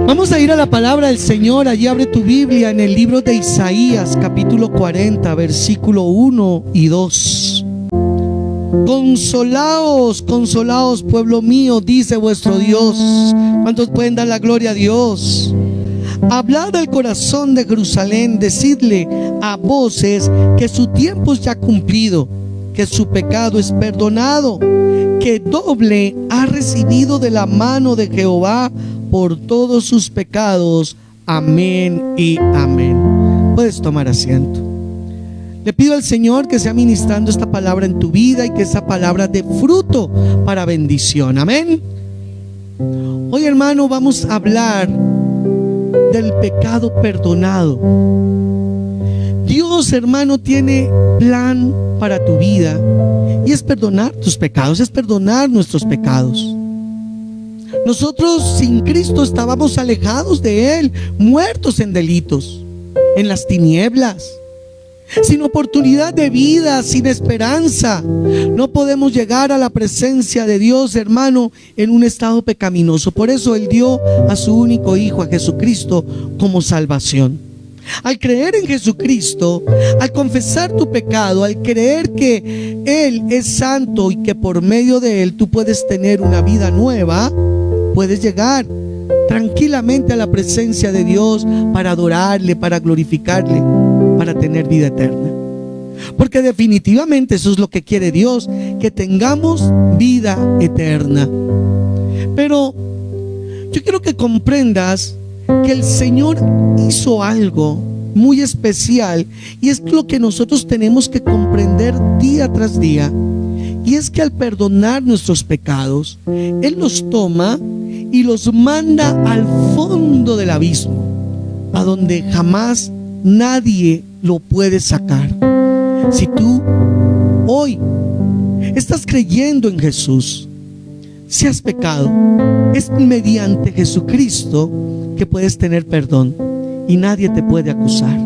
Vamos a ir a la palabra del Señor. Allí abre tu Biblia en el libro de Isaías, capítulo 40, versículo 1 y 2. Consolaos, consolaos, pueblo mío, dice vuestro Dios. ¿Cuántos pueden dar la gloria a Dios? Hablad al corazón de Jerusalén, decidle a voces que su tiempo es ya cumplido, que su pecado es perdonado, que doble ha recibido de la mano de Jehová por todos sus pecados. Amén y amén. Puedes tomar asiento. Le pido al Señor que sea ministrando esta palabra en tu vida y que esa palabra dé fruto para bendición. Amén. Hoy, hermano, vamos a hablar del pecado perdonado. Dios, hermano, tiene plan para tu vida y es perdonar tus pecados, es perdonar nuestros pecados. Nosotros sin Cristo estábamos alejados de Él, muertos en delitos, en las tinieblas, sin oportunidad de vida, sin esperanza. No podemos llegar a la presencia de Dios, hermano, en un estado pecaminoso. Por eso Él dio a su único Hijo, a Jesucristo, como salvación. Al creer en Jesucristo, al confesar tu pecado, al creer que Él es santo y que por medio de Él tú puedes tener una vida nueva, puedes llegar tranquilamente a la presencia de Dios para adorarle, para glorificarle, para tener vida eterna. Porque definitivamente eso es lo que quiere Dios, que tengamos vida eterna. Pero yo quiero que comprendas que el Señor hizo algo muy especial, y es lo que nosotros tenemos que comprender día tras día, y es que al perdonar nuestros pecados, Él los toma y los manda al fondo del abismo, a donde jamás nadie lo puede sacar. Si tú hoy estás creyendo en Jesús, si has pecado, es mediante Jesucristo que puedes tener perdón y nadie te puede acusar.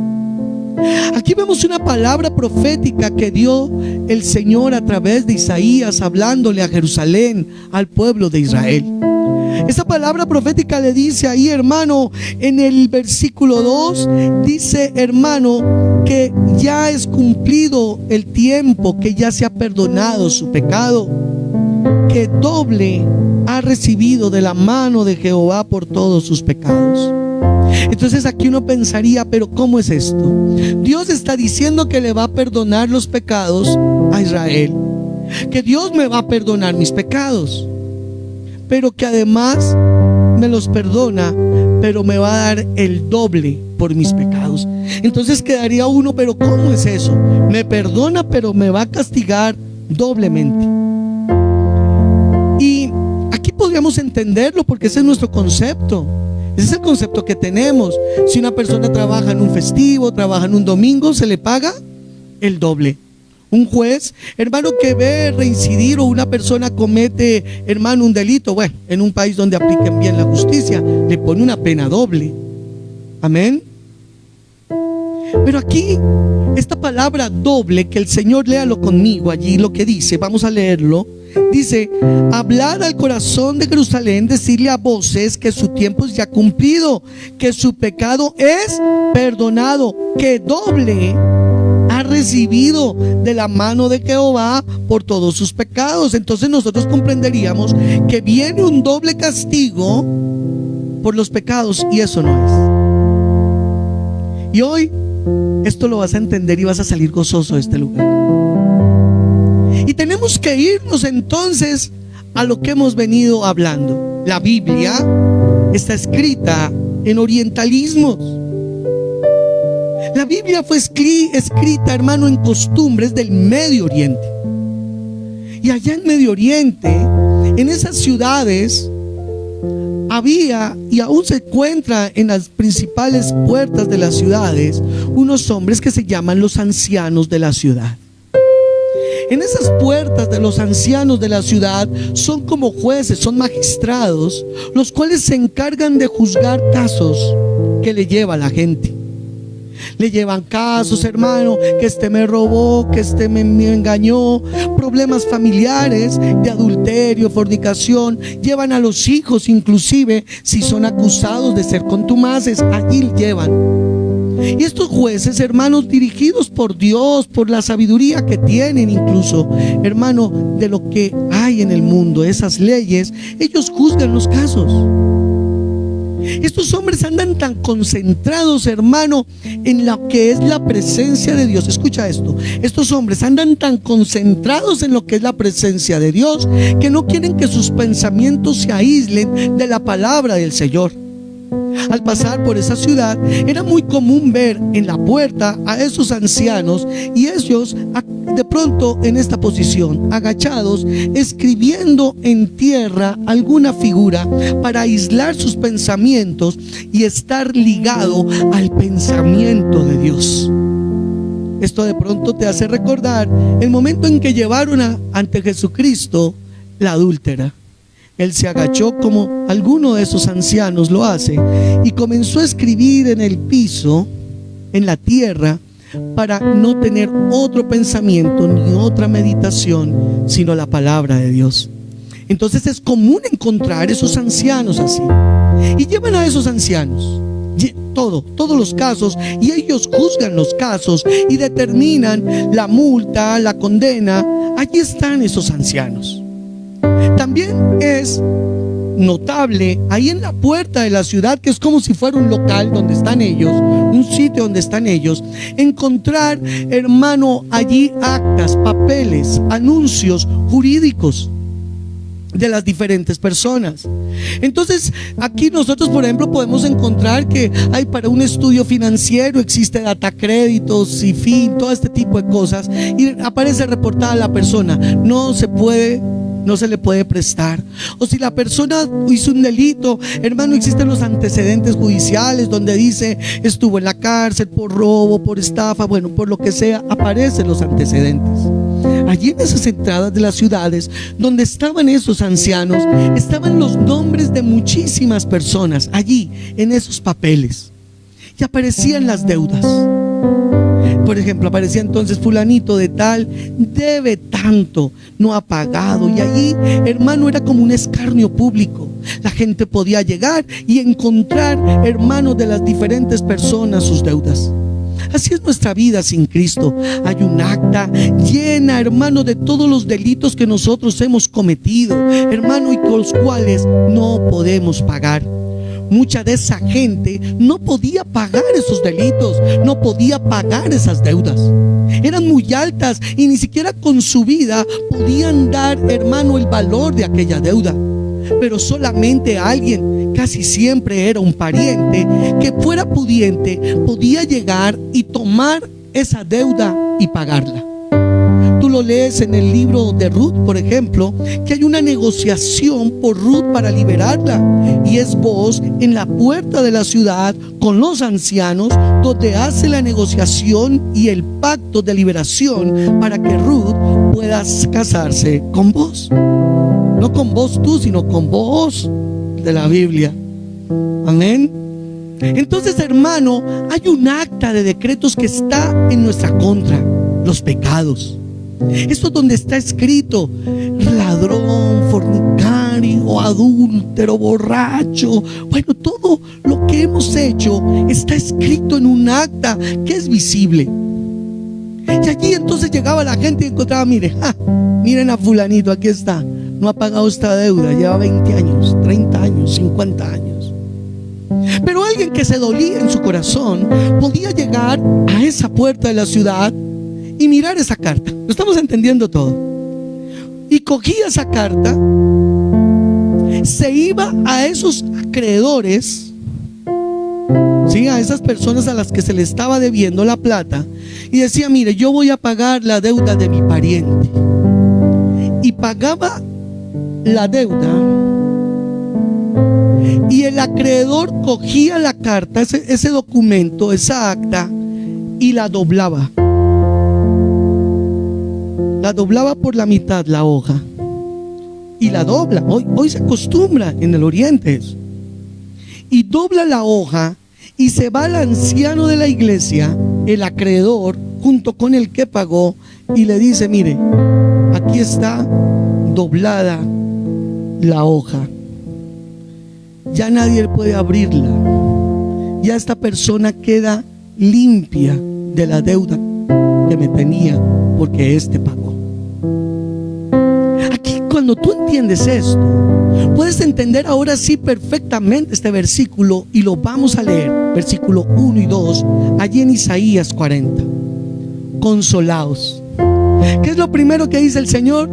Aquí vemos una palabra profética que dio el Señor a través de Isaías, hablándole a Jerusalén, al pueblo de Israel. Esa palabra profética le dice ahí, hermano, en el versículo 2, dice, hermano, que ya es cumplido el tiempo, que ya se ha perdonado su pecado, que doble ha recibido de la mano de Jehová por todos sus pecados. Entonces aquí uno pensaría, pero ¿cómo es esto? Dios está diciendo que le va a perdonar los pecados a Israel, que Dios me va a perdonar mis pecados, pero que además me los perdona, pero me va a dar el doble por mis pecados. Entonces quedaría uno, pero ¿cómo es eso? Me perdona, pero me va a castigar doblemente. Y aquí podríamos entenderlo, porque ese es nuestro concepto. Ese es el concepto que tenemos. Si una persona trabaja en un festivo, trabaja en un domingo, se le paga el doble. Un juez, hermano, que ve reincidir, o una persona comete, hermano, un delito, bueno, en un país donde apliquen bien la justicia, le pone una pena doble. Amén. Pero aquí, esta palabra doble, que el Señor, léalo conmigo allí, lo que dice, vamos a leerlo. Dice, hablad al corazón de Jerusalén, decirle a voces que su tiempo es ya cumplido, que su pecado es perdonado, que doble ha recibido de la mano de Jehová por todos sus pecados. Entonces nosotros comprenderíamos que viene un doble castigo por los pecados, y eso no es. Y hoy esto lo vas a entender y vas a salir gozoso de este lugar. Y tenemos que irnos entonces a lo que hemos venido hablando. La Biblia está escrita en orientalismos. La Biblia fue escrita, hermano, en costumbres del Medio Oriente. Y allá en Medio Oriente, en esas ciudades, había y aún se encuentra en las principales puertas de las ciudades unos hombres que se llaman los ancianos de la ciudad. En esas puertas de los ancianos de la ciudad son como jueces, son magistrados, los cuales se encargan de juzgar casos que le lleva a la gente. Le llevan casos, hermano, que este me robó, que este me engañó, problemas familiares de adulterio, fornicación. Llevan a los hijos, inclusive si son acusados de ser contumaces, allí llevan. Y estos jueces, hermanos, dirigidos por Dios, por la sabiduría que tienen, incluso, hermano, de lo que hay en el mundo, esas leyes, ellos juzgan los casos. Estos hombres andan tan concentrados, hermano, en lo que es la presencia de Dios. Escucha esto: estos hombres andan tan concentrados en lo que es la presencia de Dios, que no quieren que sus pensamientos se aíslen de la palabra del Señor. Al pasar por esa ciudad, era muy común ver en la puerta a esos ancianos, y ellos de pronto en esta posición, agachados, escribiendo en tierra alguna figura para aislar sus pensamientos y estar ligado al pensamiento de Dios. Esto de pronto te hace recordar el momento en que llevaron ante Jesucristo la adúltera. Él se agachó como alguno de esos ancianos lo hace y comenzó a escribir en el piso, en la tierra, para no tener otro pensamiento ni otra meditación sino la palabra de Dios. Entonces es común encontrar esos ancianos así, y llevan a esos ancianos todos los casos, y ellos juzgan los casos y determinan la multa, la condena. Allí están esos ancianos. También es notable ahí en la puerta de la ciudad, que es como si fuera un local donde están ellos, un sitio donde están ellos, encontrar, hermano, allí actas, papeles, anuncios jurídicos de las diferentes personas. Entonces aquí nosotros, por ejemplo, podemos encontrar que hay para un estudio financiero, existe data créditos y fin, todo este tipo de cosas, y aparece reportada la persona, no se le puede prestar. O si la persona hizo un delito, hermano, existen los antecedentes judiciales donde dice estuvo en la cárcel por robo, por estafa, bueno, por lo que sea, aparecen los antecedentes. Allí en esas entradas de las ciudades donde estaban esos ancianos, estaban los nombres de muchísimas personas allí en esos papeles, y aparecían las deudas. Por ejemplo, aparecía entonces fulanito de tal debe tanto, no ha pagado, y allí, hermano, era como un escarnio público. La gente podía llegar y encontrar, hermanos, de las diferentes personas sus deudas. Así es nuestra vida sin Cristo. Hay un acta llena, hermano, de todos los delitos que nosotros hemos cometido, hermano, y con los cuales no podemos pagar. Mucha de esa gente no podía pagar esos delitos, no podía pagar esas deudas. Eran muy altas y ni siquiera con su vida podían dar, hermano, el valor de aquella deuda. Pero solamente alguien, casi siempre era un pariente, que fuera pudiente, podía llegar y tomar esa deuda y pagarla. Tú lo lees en el libro de Ruth, por ejemplo, que hay una negociación por Ruth para liberarla, y es Booz en la puerta de la ciudad con los ancianos, donde hace la negociación y el pacto de liberación para que Ruth pueda casarse con Booz. No con Booz tú, sino con Booz de la Biblia. Amén. Entonces, hermano, hay un acta de decretos que está en nuestra contra: los pecados. Esto es donde está escrito ladrón, fornicario, adúltero, borracho. Bueno, todo lo que hemos hecho está escrito en un acta que es visible. Y allí entonces llegaba la gente y encontraba, miren a fulanito, aquí está, no ha pagado esta deuda, lleva 20 años, 30 años, 50 años. Pero alguien que se dolía en su corazón podía llegar a esa puerta de la ciudad y mirar esa carta. Lo estamos entendiendo todo. Y cogía esa carta, se iba a esos acreedores, ¿sí?, a esas personas a las que se le estaba debiendo la plata, y decía: mire, yo voy a pagar la deuda de mi pariente. Y pagaba la deuda, y el acreedor cogía la carta, ese documento, esa acta, y la doblaba. La doblaba por la mitad, la hoja, y la dobla. Hoy se acostumbra en el oriente eso. Y dobla la hoja y se va al anciano de la iglesia el acreedor junto con el que pagó y le dice: mire, aquí está doblada la hoja, ya nadie puede abrirla, ya esta persona queda limpia de la deuda que me tenía porque éste pagó. Aquí, cuando tú entiendes esto, puedes entender ahora sí perfectamente este versículo, y lo vamos a leer, versículo 1 y 2, allí en Isaías 40. Consolaos. ¿Qué es lo primero que dice el Señor?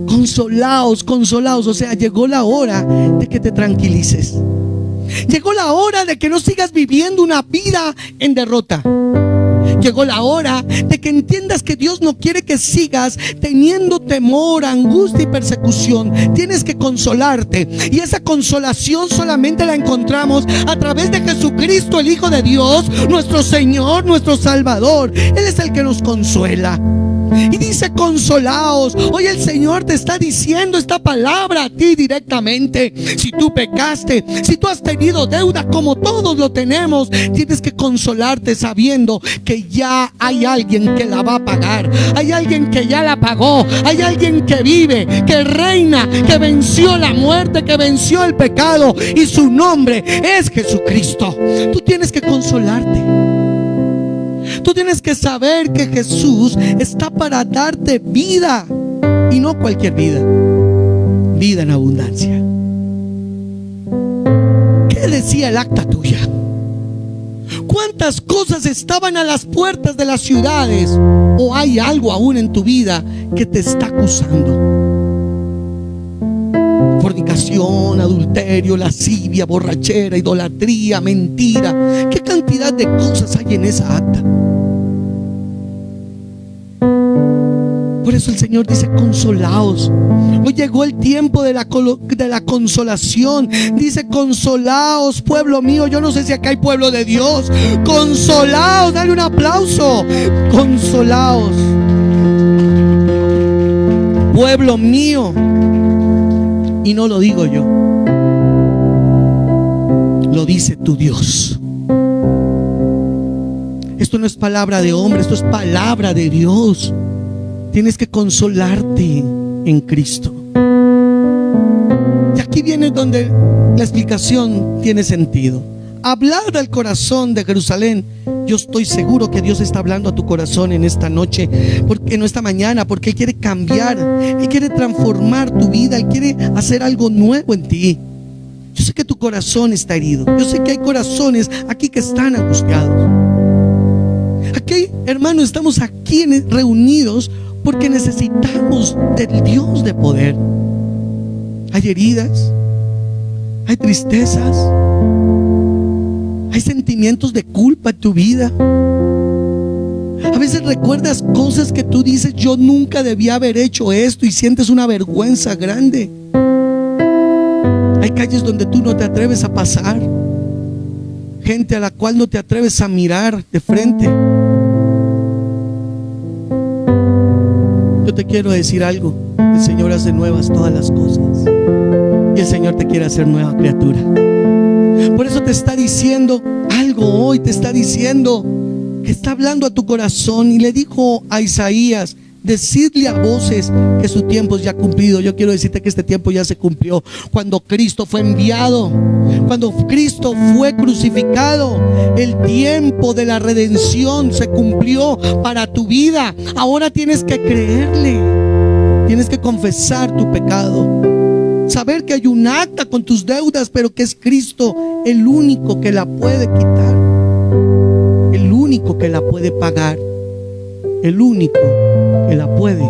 Consolaos, consolaos. O sea, llegó la hora de que te tranquilices. Llegó la hora de que no sigas viviendo una vida en derrota. Llegó la hora de que entiendas que Dios no quiere que sigas teniendo temor, angustia y persecución. Tienes que consolarte, y esa consolación solamente la encontramos a través de Jesucristo, el Hijo de Dios, nuestro Señor, nuestro Salvador. Él es el que nos consuela. Y dice: consolaos. Hoy el Señor te está diciendo esta palabra a ti directamente. Si tú pecaste, si tú has tenido deuda, como todos lo tenemos, tienes que consolarte sabiendo que ya hay alguien que la va a pagar. Hay alguien que ya la pagó. Hay alguien que vive, que reina, que venció la muerte, que venció el pecado, y su nombre es Jesucristo. Tú tienes que consolarte. Tú tienes que saber que Jesús está para darte vida, y no cualquier vida, vida en abundancia. ¿Qué decía el acta tuya? ¿Cuántas cosas estaban a las puertas de las ciudades? ¿O hay algo aún en tu vida que te está acusando? Fornicación, adulterio, lascivia, borrachera, idolatría, mentira. ¿Qué cantidad de cosas hay en esa acta? Por eso el Señor dice: consolaos. Hoy llegó el tiempo de la consolación. Dice: consolaos, pueblo mío. Yo no sé si acá hay pueblo de Dios. Consolaos, dale un aplauso. Consolaos, pueblo mío. Y no lo digo yo, lo dice tu Dios. Esto no es palabra de hombre, esto es palabra de Dios. Tienes que consolarte en Cristo. Y aquí viene donde la explicación tiene sentido. Hablar al corazón de Jerusalén. Yo estoy seguro que Dios está hablando a tu corazón en esta noche, porque en esta mañana, porque Él quiere cambiar, Él quiere transformar tu vida, Él quiere hacer algo nuevo en ti. Yo sé que tu corazón está herido. Yo sé que hay corazones aquí que están angustiados. Aquí, hermanos, estamos aquí reunidos porque necesitamos del Dios de poder. Hay heridas, hay tristezas, hay sentimientos de culpa en tu vida. A veces recuerdas cosas que tú dices: yo nunca debía haber hecho esto, y sientes una vergüenza grande. Hay calles donde tú no te atreves a pasar, gente a la cual no te atreves a mirar de frente. Yo te quiero decir algo: el Señor hace nuevas todas las cosas, y el Señor te quiere hacer nueva criatura. Por eso te está diciendo algo hoy, te está diciendo que está hablando a tu corazón. Y le dijo a Isaías: decidle a voces que su tiempo es ya cumplido. Yo quiero decirte que este tiempo ya se cumplió. Cuando Cristo fue enviado, cuando Cristo fue crucificado, el tiempo de la redención se cumplió para tu vida. Ahora tienes que creerle, tienes que confesar tu pecado, saber que hay un acta con tus deudas, pero que es Cristo el único que la puede quitar, el único que la puede pagar, el único que la puede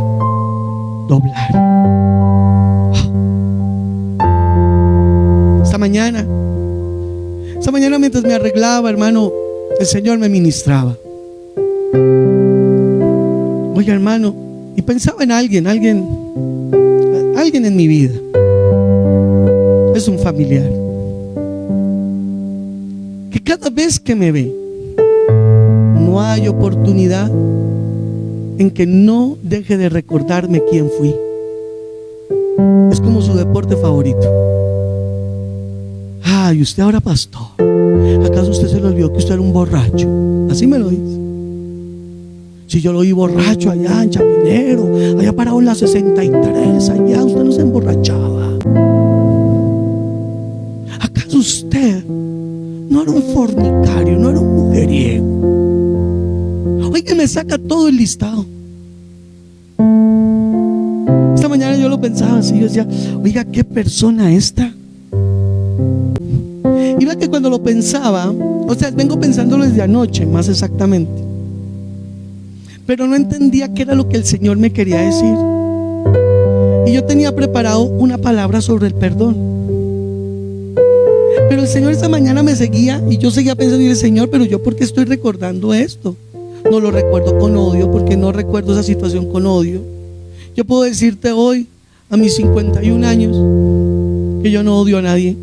doblar. Esta mañana mientras me arreglaba, hermano, el Señor me ministraba. Oiga, hermano, y pensaba en alguien en mi vida. Es un familiar que cada vez que me ve, no hay oportunidad en que no deje de recordarme quién fui. Es como su deporte favorito. Ay, usted ahora pastor, ¿acaso usted se le olvidó que usted era un borracho? Así me lo dice. Si yo lo vi borracho allá en Chapinero, allá parado en la 63, allá usted no se emborrachaba. ¿Acaso usted no era un fornicario, no era un mujeriego? Oiga, me saca todo el listado. Esta mañana yo lo pensaba así, yo decía, oiga, qué persona esta. Y vea que cuando lo pensaba, o sea, vengo pensándolo desde anoche, más exactamente, pero no entendía qué era lo que el Señor me quería decir. Y yo tenía preparado una palabra sobre el perdón, pero el Señor esta mañana me seguía y yo seguía pensando, y el Señor, pero yo ¿por qué estoy recordando esto? No lo recuerdo con odio, porque no recuerdo esa situación con odio. Yo puedo decirte hoy, a mis 51 años, que yo no odio a nadie.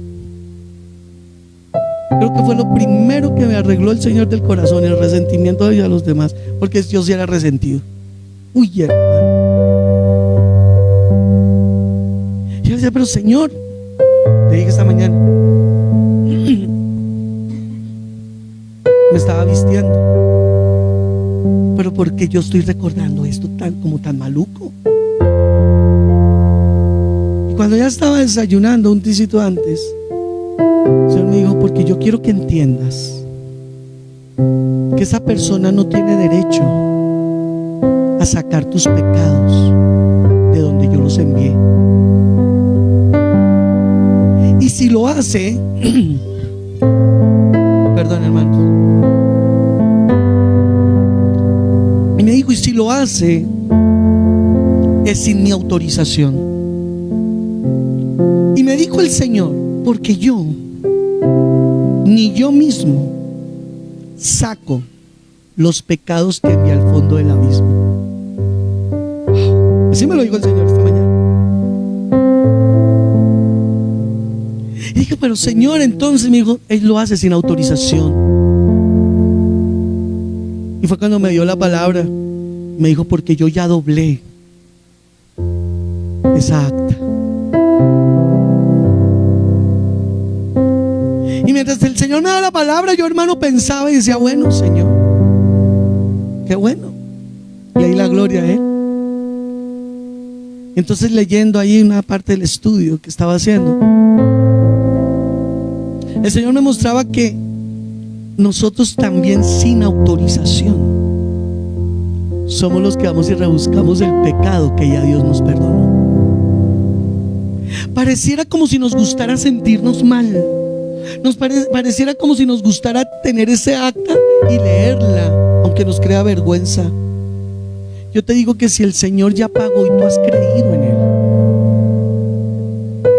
Creo que fue lo primero que me arregló el Señor del corazón, el resentimiento de los demás, porque yo sí era resentido. Uy, hermano. Yo decía, pero Señor, le dije esta mañana, me estaba vistiendo, pero ¿por qué yo estoy recordando esto tan maluco? Y cuando ya estaba desayunando un ticito antes, el Señor me dijo, porque yo quiero que entiendas que esa persona no tiene derecho a sacar tus pecados de donde yo los envié. Y si lo hace, perdón, hermanos, y me dijo, y si lo hace, es sin mi autorización. Y me dijo el Señor, porque yo, ni yo mismo, saco los pecados que envía al fondo del abismo. Así me lo dijo el Señor esta mañana. Y dije, pero Señor, entonces me dijo, Él lo hace sin autorización. Y fue cuando me dio la palabra. Me dijo, porque yo ya doblé esa acta. Y mientras el Señor me da la palabra, yo, hermano, pensaba y decía, bueno, Señor, qué bueno. Y ahí la gloria a Él. Entonces, leyendo ahí una parte del estudio que estaba haciendo, el Señor me mostraba que nosotros también, sin autorización, somos los que vamos y rebuscamos el pecado que ya Dios nos perdonó. Pareciera como si nos gustara sentirnos mal. Pareciera como si nos gustara tener ese acta y leerla, aunque nos crea vergüenza. Yo te digo que si el Señor ya pagó y tú has creído en Él,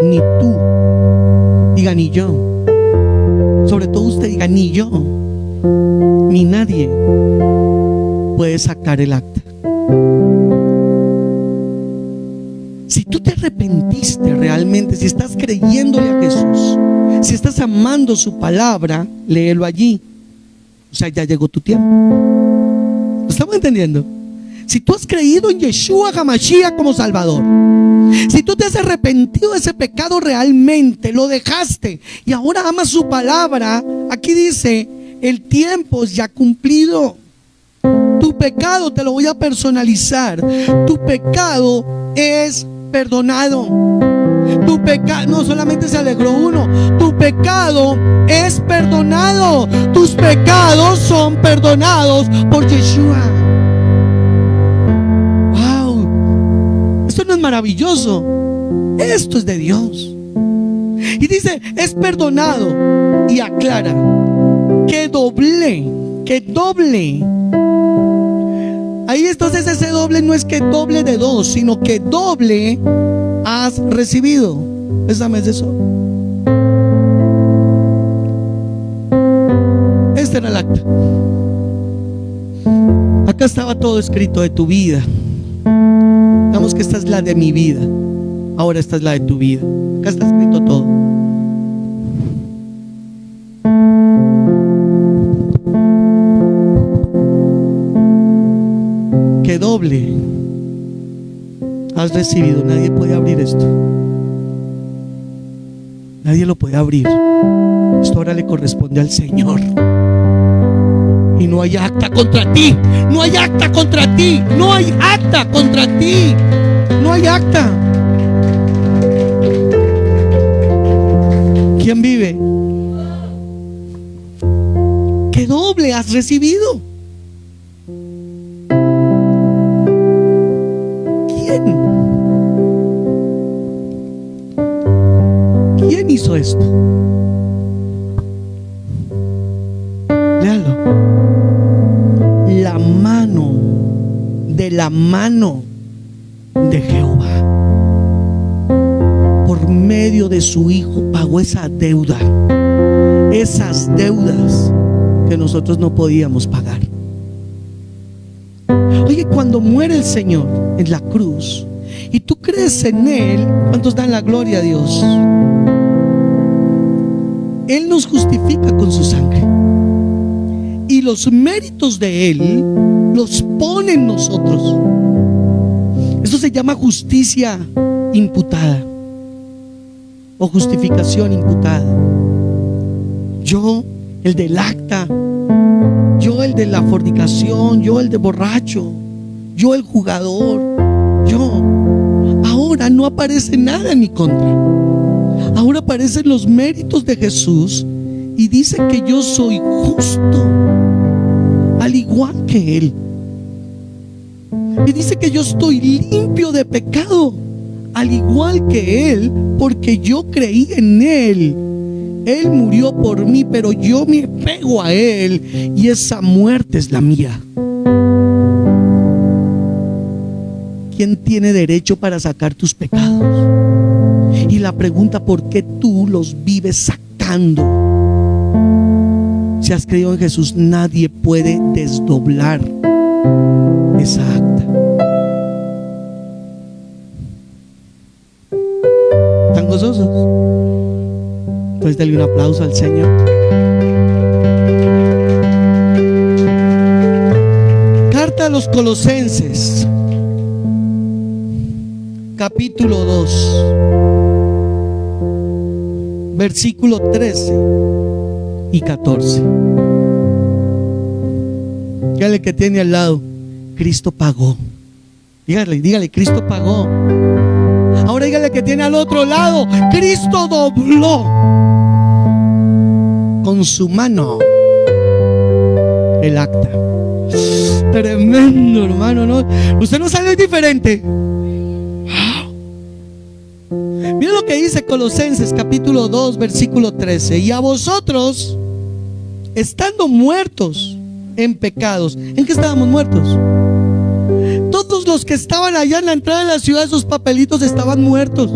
ni tú, diga ni yo, sobre todo usted diga ni yo, ni nadie puede sacar el acta. Si tú te arrepentiste realmente, si estás creyéndole a Jesús, si estás amando su palabra, léelo allí. O sea, ya llegó tu tiempo. ¿Lo estamos entendiendo? Si tú has creído en Yeshua HaMashiach como Salvador, si tú te has arrepentido de ese pecado realmente, lo dejaste y ahora amas su palabra, aquí dice, el tiempo es ya cumplido. Tu pecado te lo voy a personalizar. Tu pecado es perdonado. Tu pecado, no solamente se alegró uno, tu pecado es perdonado. Tus pecados son perdonados por Yeshua. Wow, esto no es maravilloso, esto es de Dios. Y dice, es perdonado, y aclara que doble. Ahí entonces ese doble no es que doble de dos, sino que doble has recibido. Esa mes de eso. Este era el acta. Acá estaba todo escrito de tu vida. Digamos que esta es la de mi vida. Ahora esta es la de tu vida. Acá está escrito todo. Que doble has recibido. Nadie puede abrir esto. Nadie lo puede abrir. Esto ahora le corresponde al Señor. Y no hay acta contra ti. No hay acta contra ti. No hay acta contra ti. No hay acta. ¿Quién vive? ¿Qué doble has recibido? ¿Quién hizo esto? Léalo. La mano de Jehová, por medio de su Hijo, pagó esa deuda, esas deudas que nosotros no podíamos pagar. Oye, cuando muere el Señor en la cruz y tú crees en Él, ¿cuántos dan la gloria a Dios? Él nos justifica con su sangre y los méritos de Él los pone en nosotros. Esto se llama justicia imputada o justificación imputada. Yo, el del acta, yo el de la fornicación, yo el de borracho, yo el jugador, yo. Ahora no aparece nada en mi contra. Ahora aparecen los méritos de Jesús y dice que yo soy justo, al igual que Él. Y dice que yo estoy limpio de pecado, al igual que Él, porque yo creí en Él. Él murió por mí, pero yo me pego a Él y esa muerte es la mía. ¿Quién tiene derecho para sacar tus pecados? Y la pregunta, ¿por qué tú los vives sacando? Si has creído en Jesús, nadie puede desdoblar esa acta. ¿Están gozosos? Entonces dale un aplauso al Señor. Carta a los Colosenses, capítulo 2, versículo 13 y 14. Dígale que tiene al lado: Cristo pagó. Dígale, Cristo pagó. Ahora dígale que tiene al otro lado: Cristo dobló con su mano el acta. Tremendo, hermano, ¿no? Usted no salió diferente. Mira lo que dice Colosenses capítulo 2 versículo 13: y a vosotros, estando muertos en pecados. ¿En qué estábamos muertos? Todos los que estaban allá en la entrada de la ciudad, esos papelitos estaban muertos.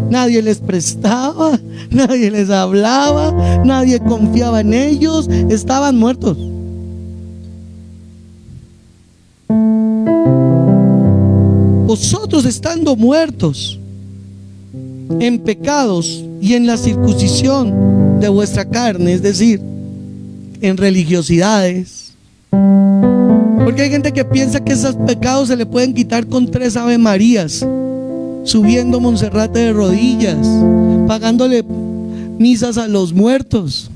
Nadie les prestaba, nadie les hablaba, nadie confiaba en ellos, estaban muertos. Vosotros, estando muertos en pecados y en la circuncisión de vuestra carne, es decir, en religiosidades. Porque hay gente que piensa que esos pecados se le pueden quitar con 3 Ave Marías, subiendo Monserrate de rodillas, pagándole misas a los muertos.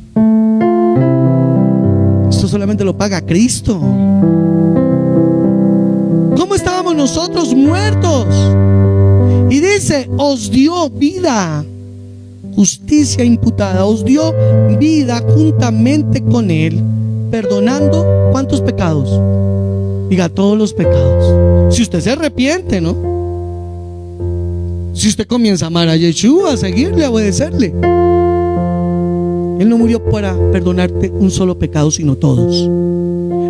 Esto solamente lo paga Cristo. ¿Cómo estábamos nosotros? Muertos. Y dice: os dio vida, justicia imputada, os dio vida juntamente con Él, perdonando ¿cuántos pecados? Diga, todos los pecados. Si usted se arrepiente, ¿no? Si usted comienza a amar a Yeshua, a seguirle, a obedecerle. Él no murió para perdonarte un solo pecado, sino todos.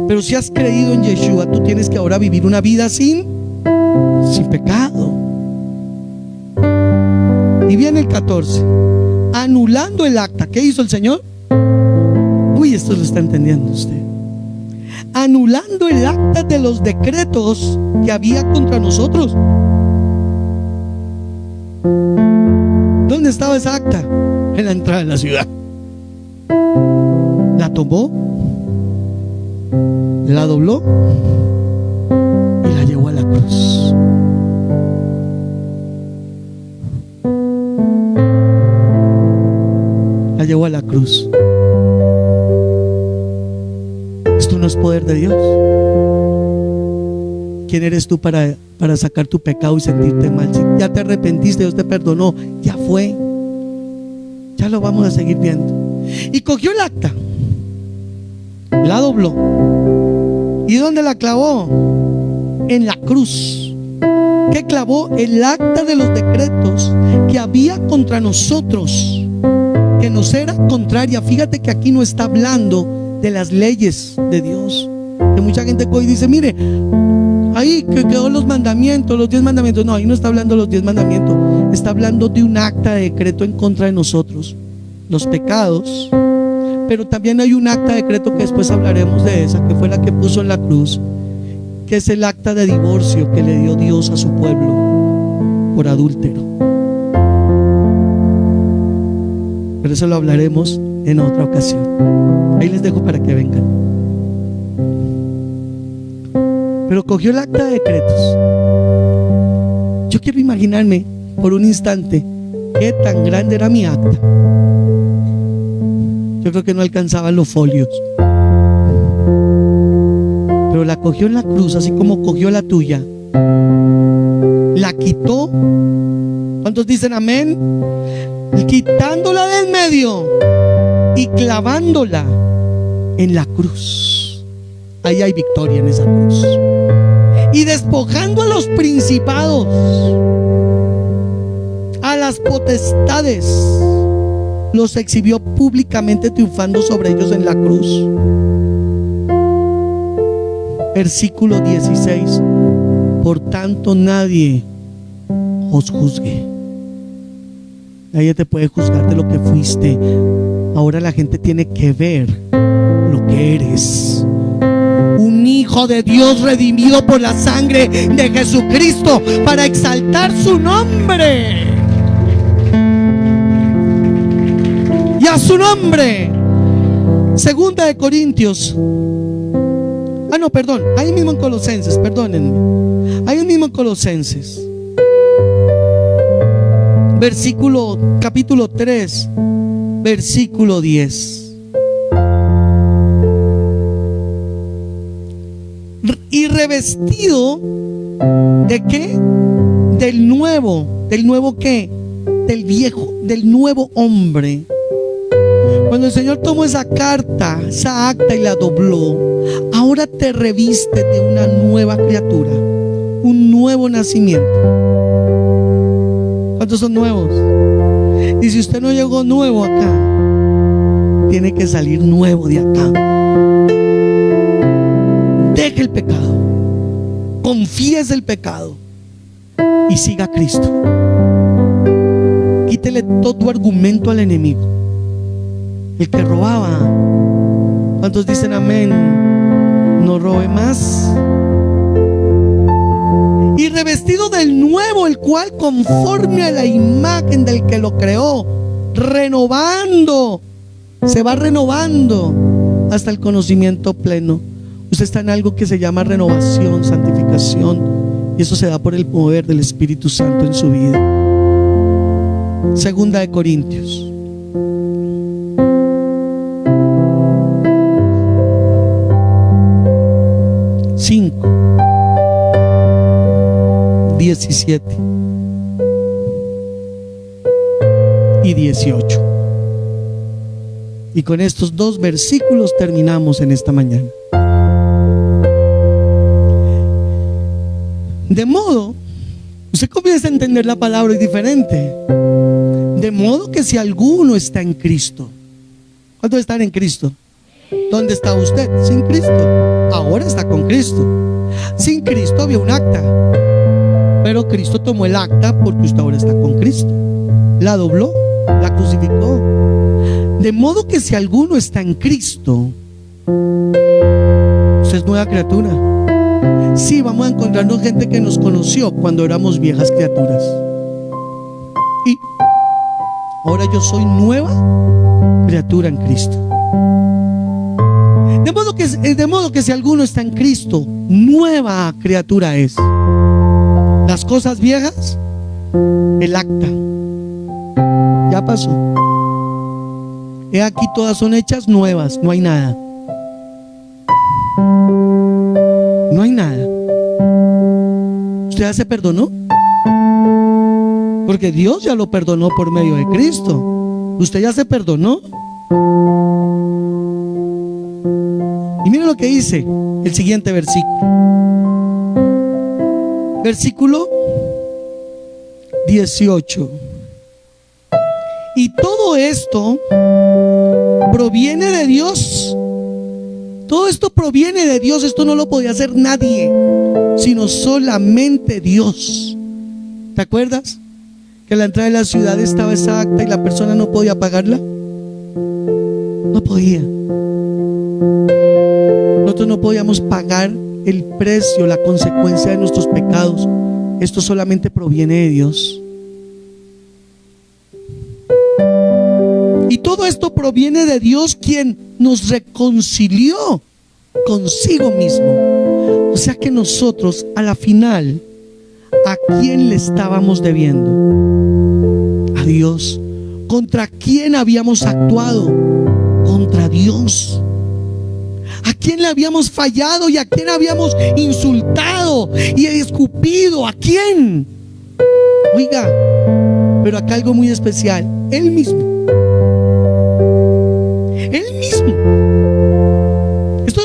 Pero si has creído en Yeshua, tú tienes que ahora vivir una vida sin pecado. Y viene el 14: anulando el acta. ¿Qué hizo el Señor? Uy, esto lo está entendiendo usted. Anulando el acta de los decretos que había contra nosotros. ¿Dónde estaba esa acta? En la entrada de la ciudad. La tomó, la dobló y la llevó a la cruz. La llevó a la cruz. es poder de Dios. ¿Quién eres tú para sacar tu pecado y sentirte mal? Si ya te arrepentiste, Dios te perdonó, ya fue. Ya lo vamos a seguir viendo. Y cogió el acta, la dobló. ¿Y dónde la clavó? En la cruz. Que clavó el acta de los decretos que había contra nosotros, que nos era contraria. Fíjate que aquí no está hablando de las leyes de Dios, que mucha gente hoy dice, mire, ahí que quedó los mandamientos, los 10 mandamientos. No, ahí no está hablando de los 10 mandamientos, está hablando de un acta de decreto en contra de nosotros, los pecados. Pero también hay un acta de decreto que después hablaremos de esa, que fue la que puso en la cruz, que es el acta de divorcio que le dio Dios a su pueblo por adúltero. Pero eso lo hablaremos en otra ocasión. Ahí les dejo para que vengan. Pero cogió el acta de decretos. Yo quiero imaginarme por un instante qué tan grande era mi acta. Yo creo que no alcanzaban los folios. Pero la cogió en la cruz, así como cogió la tuya. La quitó. ¿Cuántos dicen amén? Quitándola del medio y clavándola en la cruz. Ahí hay victoria en esa cruz. Y despojando a los principados, a las potestades, los exhibió públicamente, triunfando sobre ellos en la cruz. Versículo 16. Por tanto, nadie os juzgue. Nadie te puede juzgar de lo que fuiste. Ahora la gente tiene que ver lo que eres: un hijo de Dios redimido por la sangre de Jesucristo, para exaltar su nombre. Y a su nombre. Segunda de Corintios. No, perdón, ahí mismo en Colosenses, perdónenme. Ahí mismo en Colosenses. Capítulo 3, versículo 10. Y revestido ¿de qué? Del nuevo ¿qué? Del nuevo hombre. Cuando el Señor tomó esa carta, esa acta, y la dobló, ahora te reviste de una nueva criatura, un nuevo nacimiento. ¿Cuántos son nuevos? Y si usted no llegó nuevo acá, tiene que salir nuevo de acá. Deje el pecado, confiese el pecado y siga a Cristo. Quítele todo argumento al enemigo. El que robaba, ¿cuántos dicen amén? No robe más. Y revestido del nuevo, el cual conforme a la imagen del que lo creó, renovando, se va renovando hasta el conocimiento pleno. Usted está en algo que se llama renovación, santificación, y eso se da por el poder del Espíritu Santo en su vida. Segunda de Corintios 5, 17 y 18. Y con estos dos versículos terminamos en esta mañana. De modo, usted comienza a entender la palabra diferente. De modo que si alguno está en Cristo. ¿Cuántos están en Cristo? ¿Dónde está usted? Sin Cristo. Ahora está con Cristo. Sin Cristo había un acta, pero Cristo tomó el acta porque usted ahora está con Cristo. La dobló, la crucificó. De modo que si alguno está en Cristo, usted es nueva criatura. Sí, vamos a encontrarnos gente que nos conoció cuando éramos viejas criaturas, y ahora yo soy nueva criatura en Cristo. De modo que si alguno está en Cristo, nueva criatura es. Las cosas viejas, el acta, ya pasó. He aquí, todas son hechas nuevas, no hay nada. nada. ¿Usted ya se perdonó? Porque Dios ya lo perdonó por medio de Cristo. ¿Usted ya se perdonó? Y mire lo que dice el siguiente versículo. Versículo 18. Y todo esto proviene de Dios. Todo esto proviene de Dios. Esto no lo podía hacer nadie, sino solamente Dios. ¿Te acuerdas? Que la entrada de la ciudad estaba exacta y la persona no podía pagarla. No podía. Nosotros no podíamos pagar el precio, la consecuencia de nuestros pecados. Esto solamente proviene de Dios. Y todo esto proviene de Dios, quien nos reconcilió consigo mismo. O sea que nosotros, a la final, ¿a quién le estábamos debiendo? A Dios. ¿Contra quién habíamos actuado? Contra Dios. ¿A quién le habíamos fallado y a quién habíamos insultado y escupido? ¿A quién? Oiga, pero acá algo muy especial. Él mismo. Él mismo.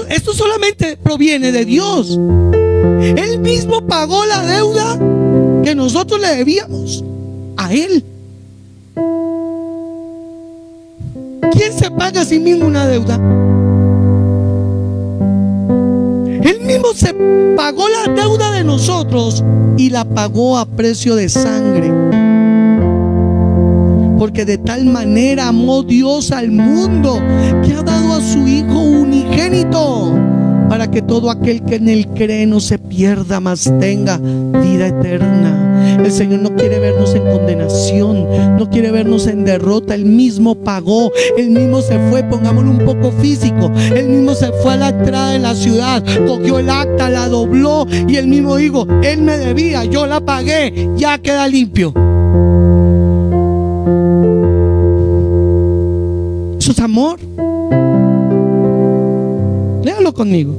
Esto solamente proviene de Dios. Él mismo pagó la deuda que nosotros le debíamos a Él. ¿Quién se paga a sí mismo una deuda? Él mismo se pagó la deuda de nosotros y la pagó a precio de sangre. Porque de tal manera amó Dios al mundo, que ha dado a su Hijo unigénito, para que todo aquel que en Él cree no se pierda, mas tenga vida eterna. El Señor no quiere vernos en condenación, no quiere vernos en derrota. Él mismo pagó, Él mismo se fue. Pongámoslo un poco físico. Él mismo se fue a la entrada de la ciudad, cogió el acta, la dobló y Él mismo dijo: Él me debía, yo la pagué, ya queda limpio. Eso es amor. Léalo conmigo.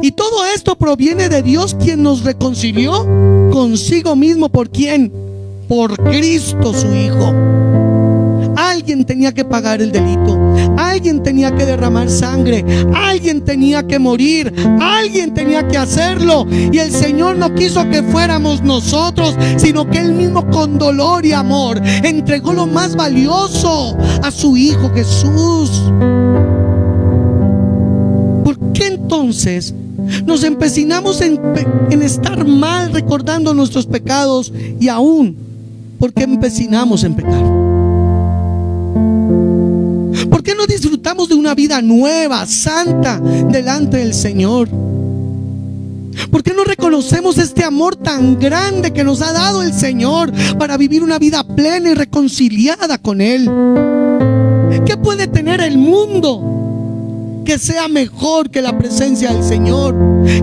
Y todo esto proviene de Dios, quien nos reconcilió consigo mismo. ¿Por quién? Por Cristo su Hijo. Alguien tenía que pagar el delito. Alguien tenía que derramar sangre. Alguien tenía que morir. Alguien tenía que hacerlo. Y el Señor no quiso que fuéramos nosotros, sino que Él mismo, con dolor y amor, entregó lo más valioso, a su Hijo Jesús. ¿Por qué entonces nos empecinamos en estar mal recordando nuestros pecados? Y aún, ¿por qué empecinamos en pecar? ¿Por qué no disfrutamos de una vida nueva, santa, delante del Señor? ¿Por qué no reconocemos este amor tan grande que nos ha dado el Señor para vivir una vida plena y reconciliada con Él? ¿Qué puede tener el mundo que sea mejor que la presencia del Señor?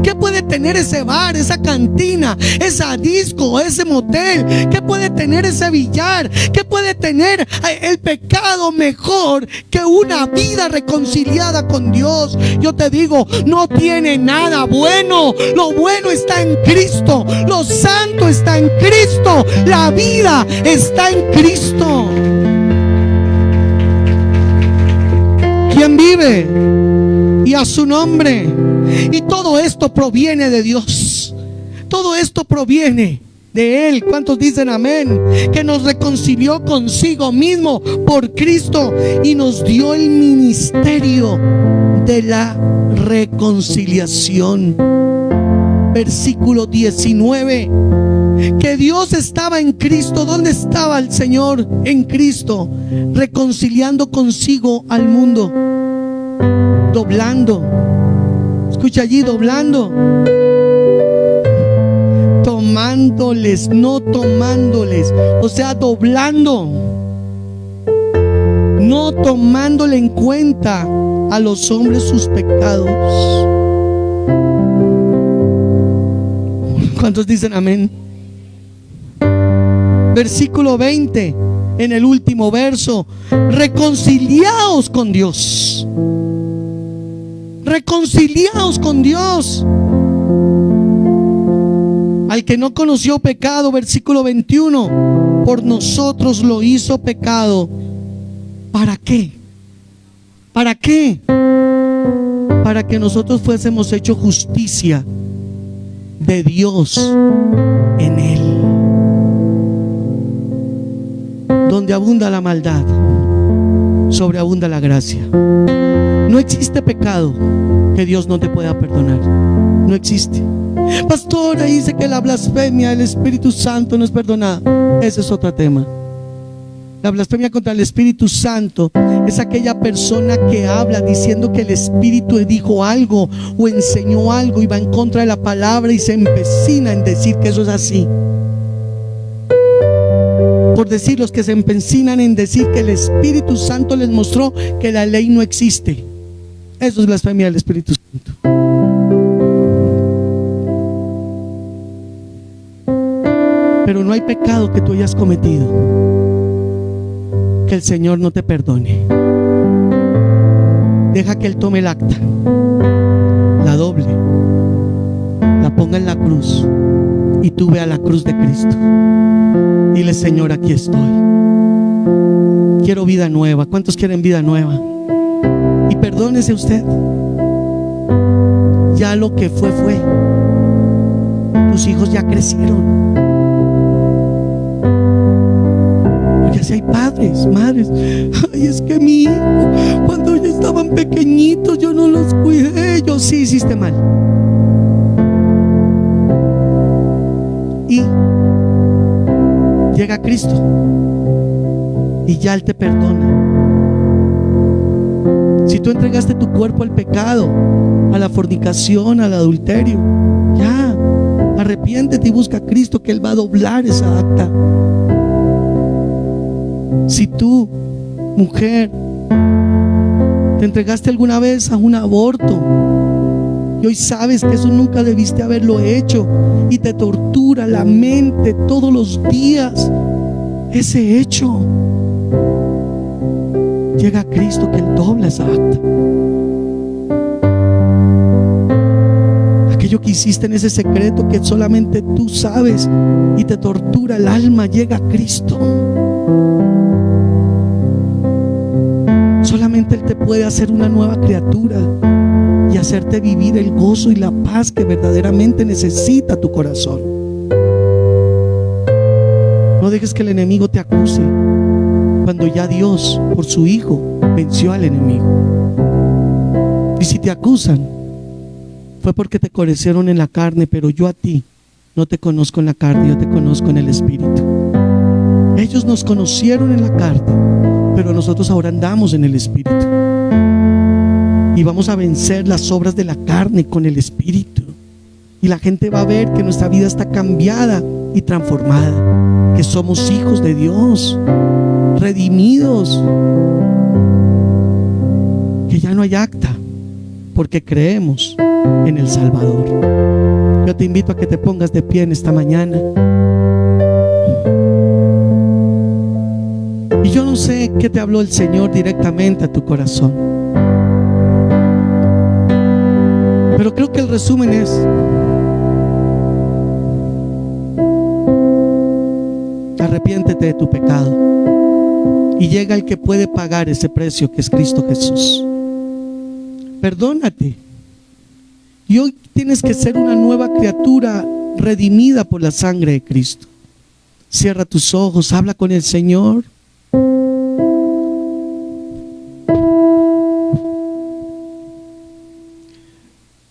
¿Qué puede tener ese bar, esa cantina, esa disco, ese motel? ¿Qué puede tener ese billar? ¿Qué puede tener el pecado mejor que una vida reconciliada con Dios? Yo te digo, no tiene nada bueno. Lo bueno está en Cristo, lo santo está en Cristo, la vida está en Cristo. ¿Quién vive? Y a su nombre. Y todo esto proviene de Dios. Todo esto proviene de Él. ¿Cuántos dicen amén? Que nos reconcilió consigo mismo por Cristo y nos dio el ministerio de la reconciliación. Versículo 19. Que Dios estaba en Cristo. ¿Dónde estaba el Señor? En Cristo, reconciliando consigo al mundo. Doblando. Escucha allí, doblando. Tomándoles, no tomándoles. O sea, doblando. No tomándole en cuenta a los hombres sus pecados. ¿Cuántos dicen amén? Versículo 20, en el último verso: reconciliaos con Dios. Reconciliaos con Dios. Al que no conoció pecado, versículo 21, por nosotros lo hizo pecado. ¿Para qué? ¿Para qué? Para que nosotros fuésemos hechos justicia de Dios en Él. Donde abunda la maldad, sobreabunda la gracia. No existe pecado que Dios no te pueda perdonar. No existe. Pastora, dice que la blasfemia del Espíritu Santo no es perdonada. Ese es otro tema. La blasfemia contra el Espíritu Santo es aquella persona que habla diciendo que el Espíritu dijo algo o enseñó algo y va en contra de la palabra y se empecina en decir que eso es así. Por decir, los que se empecinan en decir que el Espíritu Santo les mostró que la ley no existe. Eso es blasfemia del Espíritu Santo. Pero no hay pecado que tú hayas cometido que el Señor no te perdone. Deja que Él tome el acta, la doble, la ponga en la cruz y tú ve a la cruz de Cristo. Dile: Señor, aquí estoy. Quiero vida nueva. ¿Cuántos quieren vida nueva? Y perdónese usted. Ya lo que fue, fue. Tus hijos ya crecieron. Ya si hay padres, madres. Ay, es que mi hijo, cuando ya estaban pequeñitos, yo no los cuidé. Yo sí hiciste mal. Y llega Cristo y ya Él te perdona. Si tú entregaste tu cuerpo al pecado, a la fornicación, al adulterio, ya arrepiéntete y busca a Cristo, que Él va a doblar esa acta. Si tú, mujer, te entregaste alguna vez a un aborto y hoy sabes que eso nunca debiste haberlo hecho y te tortura la mente todos los días ese hecho, llega a Cristo, que Él dobla esa acta. Aquello que hiciste en ese secreto que solamente tú sabes y te tortura el alma, llega a Cristo. Solamente Él te puede hacer una nueva criatura y hacerte vivir el gozo y la paz que verdaderamente necesita tu corazón. No dejes que el enemigo te acuse cuando ya Dios, por su Hijo, venció al enemigo. Y si te acusan, fue porque te conocieron en la carne, pero yo a ti no te conozco en la carne, yo te conozco en el Espíritu. Ellos nos conocieron en la carne, pero nosotros ahora andamos en el Espíritu. Y vamos a vencer las obras de la carne con el Espíritu. Y la gente va a ver que nuestra vida está cambiada y transformada, que somos hijos de Dios, redimidos, que ya no hay acta, porque creemos en el Salvador. Yo te invito a que te pongas de pie en esta mañana. Y yo no sé qué te habló el Señor directamente a tu corazón, pero creo que el resumen es: arrepiéntete de tu pecado y llega el que puede pagar ese precio, que es Cristo Jesús. Perdónate. Y hoy tienes que ser una nueva criatura redimida por la sangre de Cristo. Cierra tus ojos, habla con el Señor.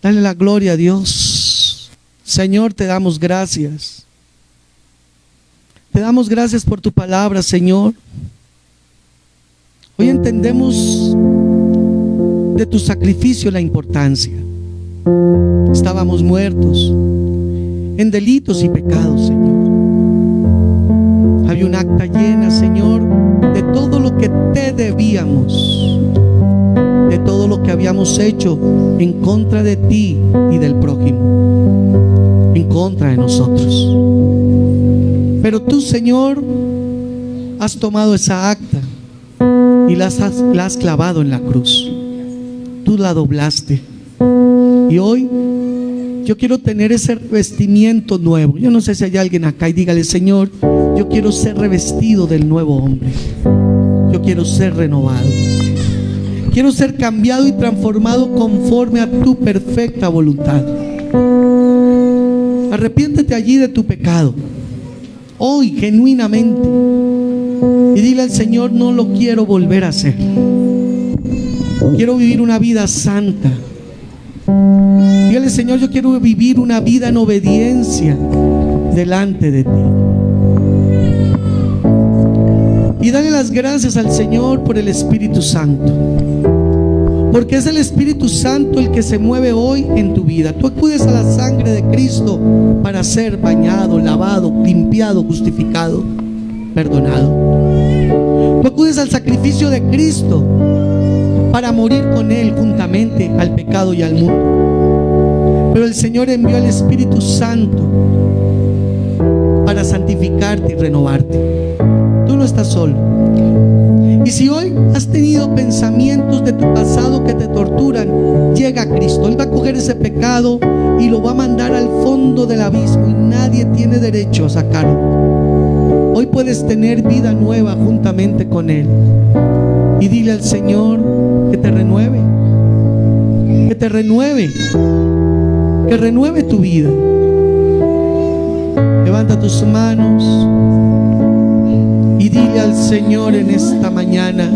Dale la gloria a Dios. Señor, te damos gracias. Te damos gracias por tu palabra, Señor. Hoy entendemos de tu sacrificio la importancia. Estábamos muertos en delitos y pecados, Señor. Había un acta llena, Señor, de todo lo que te debíamos, de todo lo que habíamos hecho en contra de ti y del prójimo, en contra de nosotros. Pero tú, Señor, has tomado esa acta y la has clavado en la cruz. Tú la doblaste. Y hoy yo quiero tener ese revestimiento nuevo. Yo no sé si hay alguien acá y dígale: Señor, yo quiero ser revestido del nuevo hombre. Yo quiero ser renovado. Quiero ser cambiado y transformado conforme a tu perfecta voluntad. Arrepiéntete allí de tu pecado hoy genuinamente y dile al Señor: no lo quiero volver a hacer. Quiero vivir una vida santa. Dígale: Señor, yo quiero vivir una vida en obediencia delante de ti. Y dale las gracias al Señor por el Espíritu Santo, porque es el Espíritu Santo el que se mueve hoy en tu vida. Tú acudes a la sangre de Cristo para ser bañado, lavado, limpiado, justificado, perdonado. Tú acudes al sacrificio de Cristo para morir con Él juntamente al pecado y al mundo. Pero el Señor envió al Espíritu Santo para santificarte y renovarte. Tú no estás solo. Y si hoy has tenido pensamientos de tu pasado que te torturan, llega a Cristo. Él va a coger ese pecado y lo va a mandar al fondo del abismo y nadie tiene derecho a sacarlo. Hoy puedes tener vida nueva juntamente con Él. Y dile al Señor que te renueve, que te renueve, que renueve tu vida. Levanta tus manos y dile al Señor en esta mañana: